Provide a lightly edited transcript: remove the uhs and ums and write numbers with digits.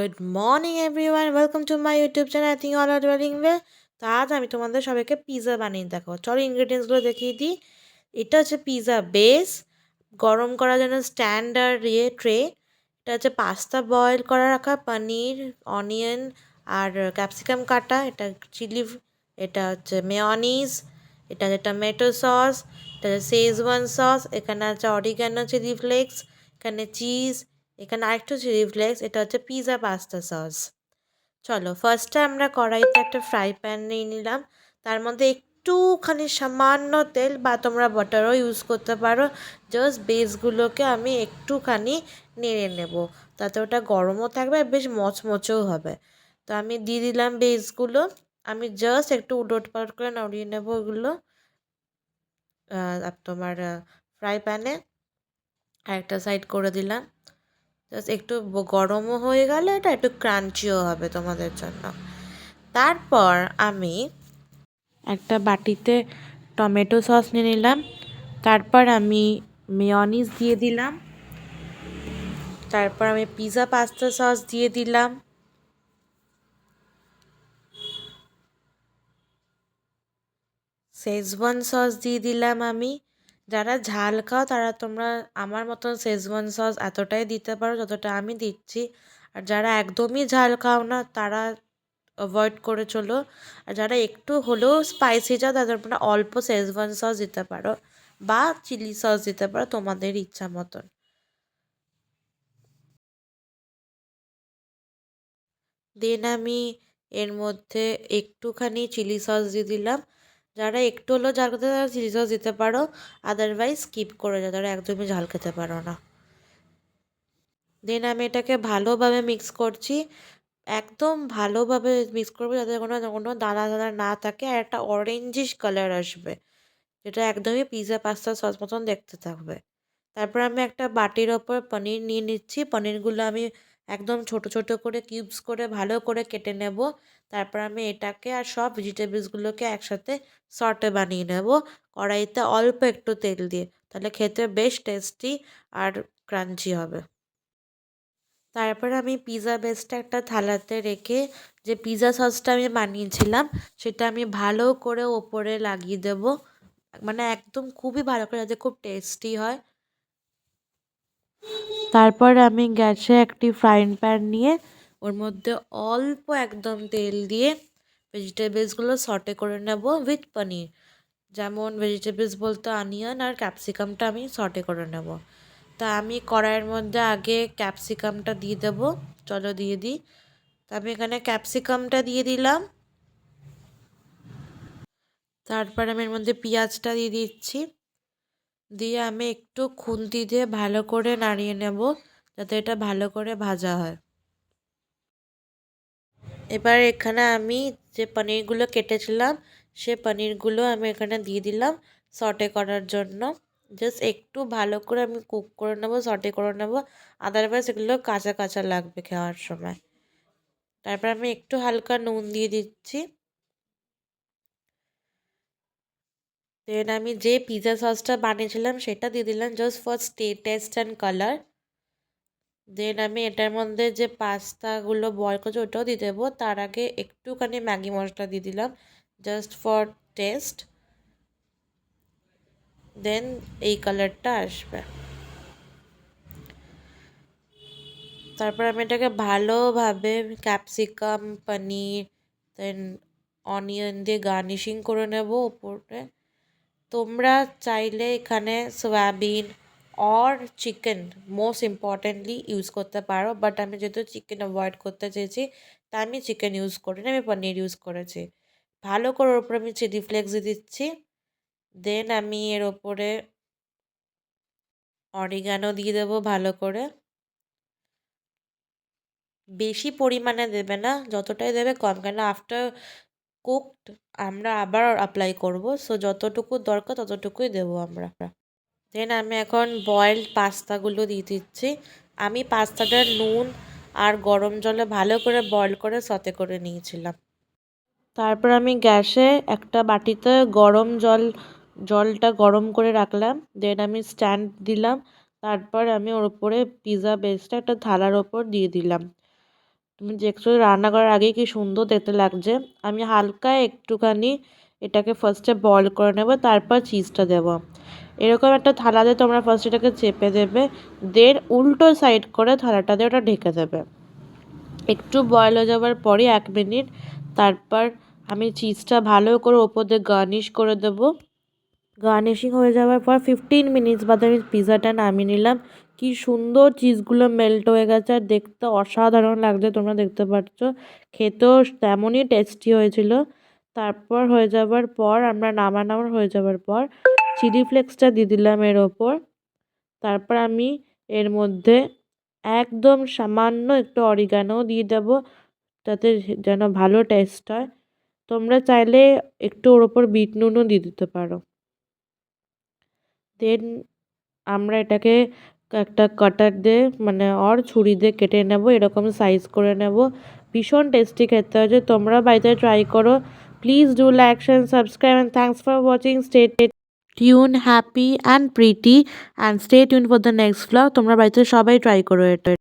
Good morning everyone, welcome to my YouTube channel. I think all are doing well. তো আজ আমি তোমাদের সবাইকে পিৎজা বানিয়ে দেখাবো। চলো ইনগ্রিডিয়েন্টসগুলো দেখিয়ে দিই। এটা হচ্ছে পিৎজা বেস, গরম করার জন্য স্ট্যান্ডার্ড ট্রে। এটা হচ্ছে পাস্তা বয়েল করা রাখা, পনির, অনিয়ন আর ক্যাপসিকাম কাটা, এটা চিলি, এটা হচ্ছে মেয়নিজ, এটা হচ্ছে টমেটো সস, এটা হচ্ছে শেজওয়ান সস, এখানে আছে অরিগানো চিলি ফ্লেক্স, এখানে চিজ, এখানে আরেকটু চিলি ফ্লেক্স, এটা হচ্ছে পিৎজা পাস্তা সস। চলো ফার্স্টে আমরা কড়াইতে একটা ফ্রাই প্যান নিয়ে নিলাম। তার মধ্যে একটুখানি সামান্য তেল বা তোমরা বাটারও ইউজ করতে পারো। জাস্ট বেসগুলোকে আমি একটুখানি নেড়ে নেব, তাতে ওটা গরমও থাকবে আর বেশ মচমচেও হবে। তো আমি দিয়ে দিলাম বেসগুলো। আমি জাস্ট একটু উলট পালট করে নড়িয়ে নেব ওগুলো তোমার ফ্রাই প্যানে। আরেকটা সাইড করে দিলাম। জাস্ট একটু গরমও হয়ে গেলে এটা একটু ক্রাঞ্চিও হবে তোমাদের জন্য। তারপর আমি একটা বাটিতে টমেটো সস নিয়ে নিলাম। তারপর আমি মেয়নিজ দিয়ে দিলাম। তারপর আমি পিৎজা পাস্তা সস দিয়ে দিলাম। শেজওয়ান সস দিয়ে দিলাম আমি। যারা ঝাল খাও তারা তোমরা আমার মতন শেজওয়ান সস এতটাই দিতে পারো যতটা আমি দিচ্ছি। আর যারা একদমই ঝাল খাও না তারা অ্যাভয়েড করে চলো। আর যারা একটু হলেও স্পাইসি চাও তাদের তোমরা অল্প শেজওয়ান সস দিতে পারো বা চিলি সস দিতে পারো তোমাদের ইচ্ছা মতন। দেন আমি এর মধ্যে একটুখানি চিলি সস দিয়ে দিলাম। যারা একটু হলেও ঝাল খেতে তারা চিলি সস দিতে পারো, আদারওয়াইজ স্কিপ করে যাও যারা একদমই ঝাল খেতে পারো না। দেন আমি এটাকে ভালোভাবে মিক্স করছি, একদম ভালোভাবে মিক্স করবো যাতে কোনো কোনো দানা দানা না থাকে আর একটা অরেঞ্জিশ কালার আসবে, যেটা একদমই পিৎজা পাস্তা সস মতন দেখতে থাকবে। তারপর আমি একটা বাটির ওপর পনির নিয়ে নিচ্ছি। পনিরগুলো আমি একদম ছোট ছোট করে কিউবস করে ভালো করে কেটে নেব। তারপর আমি এটাকে আর সব ভেজিটেবলসগুলোকে একসাথে সটে বানিয়ে নেব কড়াইতে অল্প একটু তেল দিয়ে, তাহলে খেতে বেশ টেস্টি আর ক্রাঞ্চি হবে। তারপর আমি পিৎজা বেসটা একটা থালাতে রেখে যে পিৎজা সসটা আমি বানিয়েছিলাম সেটা আমি ভালো করে ওপরে লাগিয়ে দেব, মানে একদম খুবই ভালো করে যাতে খুব টেস্টি হয়। তারপর আমি গ্যাসে একটি ফ্রাইং প্যান নিয়ে ওর মধ্যে অল্প একদম তেল দিয়ে ভেজিটেবলসগুলো সটে করে নেব উইথ পনির। যেমন ভেজিটেবলস বলতে অনিয়ন আর ক্যাপসিকামটা আমি সটে করে নেব। তা আমি কড়াইয়ের মধ্যে আগে ক্যাপসিকামটা দিয়ে দেবো। চলো দিয়ে দিই। তা আমি এখানে ক্যাপসিকামটা দিয়ে দিলাম। তারপর আমি এর মধ্যে পেঁয়াজটা দিয়ে দিচ্ছি। দিয়ে আমি একটু খুন্তি দিয়ে ভালো করে নাড়িয়ে নেব যাতে এটা ভালো করে ভাজা হয়। এবার এখানে আমি যে পনিরগুলো কেটেছিলাম সে পনিরগুলো আমি এখানে দিয়ে দিলাম সটে করার জন্য। জাস্ট একটু ভালো করে আমি কুক করে নেবো, সটে করে নেবো, আদারওয়াইজ এগুলো কাঁচা কাঁচা লাগবে খাওয়ার সময়। তারপর আমি একটু হালকা নুন দিয়ে দিচ্ছি। দেন আমি যে পিৎজা সসটা বানিয়েছিলাম সেটা দিয়ে দিলাম just for taste and colour. Then আমি এটার মধ্যে যে পাস্তাগুলো বয়েল করছি ওটাও দিয়ে দেবো। তার আগে একটুখানি ম্যাগি মশলা দিয়ে দিলাম জাস্ট ফর টেস্ট। দেন এই কালারটা আসবে। তারপর আমি এটাকে ভালোভাবে ক্যাপসিকাম, পনির, দেন অনিয়ন দিয়ে গার্নিশিং করে নেব উপরে। তোমরা চাইলে এখানে soybean or chicken most importantly use করতে পারো, বাট আমি যেহেতু চিকেন অ্যাভয়েড করতে চেয়েছি তাই আমি চিকেন ইউজ করিনি, আমি পনির ইউজ করেছি। ভালো করে ওর উপরে আমি চিলি ফ্লেক্স দিয়ে দিচ্ছি। দেন আমি এর ওপরে অরিগানো দিয়ে দেবো ভালো করে। বেশি পরিমাণে দেবে না, যতটাই দেবে কম, কেন আফটার কুকড আমরা আবার অ্যাপ্লাই করব, সো যতটুকু দরকার ততটুকুই দেবো আমরা। দেন আমি এখন বয়েলড পাস্তাগুলো দিয়ে দিচ্ছি। আমি পাস্তাটা নুন আর গরম জলে ভালো করে বয়েল করে সতে করে নিয়েছিলাম। তারপর আমি গ্যাসে একটা বাটিতে জলটা গরম করে রাখলাম। দেন আমি স্ট্যান্ড দিলাম। তারপর আমি ওর উপরে পিৎজা বেসটা একটা থালার ওপর দিয়ে দিলাম। তুমি দেখছো রান্না করার আগেই কি সুন্দর দেখতে লাগছে। আমি হালকা একটুখানি এটাকে ফার্স্টে বয়েল করে নেব, তারপর চিজটা দেব। এরকম একটা থালাতে তোমরা ফার্স্ট এটাকে চেপে দেবে, দেন উল্টো সাইড করে থালাটা দিয়ে ওটা ঢেকে দেবে। একটু বয়েল হয়ে যাওয়ার পরে 1 মিনিট, তারপর আমি চিজটা ভালো করে ওপর দিয়ে গার্নিশ করে দেবো। গার্নিশিং হয়ে যাওয়ার পর 15 মিনিটস বাদে আমি পিৎজাটা নামিয়ে নিলাম। কি সুন্দর চিজগুলো মেল্ট হয়ে গেছে আর দেখতে অসাধারণ লাগছে, তোমরা দেখতে পাচ্ছ। খেতেও তেমনই টেস্টি হয়েছিল। তারপর হয়ে যাবার পর আমরা নামানোর হয়ে যাবার পর চিলি ফ্লেক্সটা দিয়ে দিলাম এর ওপর। তারপর আমি এর মধ্যে একদম সামান্য একটু অরিগানো দিয়ে দেবো, যাতে যেন ভালো টেস্ট হয়। তোমরা চাইলে একটু ওর ওপর বিট নুনও দিয়ে দিতে পারো। দেন আমরা এটাকে একটা কাটার দিয়ে ছুরি দিয়ে কেটে নেব, এরকম সাইজ করে নেব। ভীষণ টেস্টি খেতে হয়েছে, তোমরা বাড়িতে ট্রাই করো। Please do like share subscribe and thanks for watching. Stay tune happy and pretty and stay tune for the next vlog. তোমরা বাড়িতে সবাই ট্রাই করো এটা।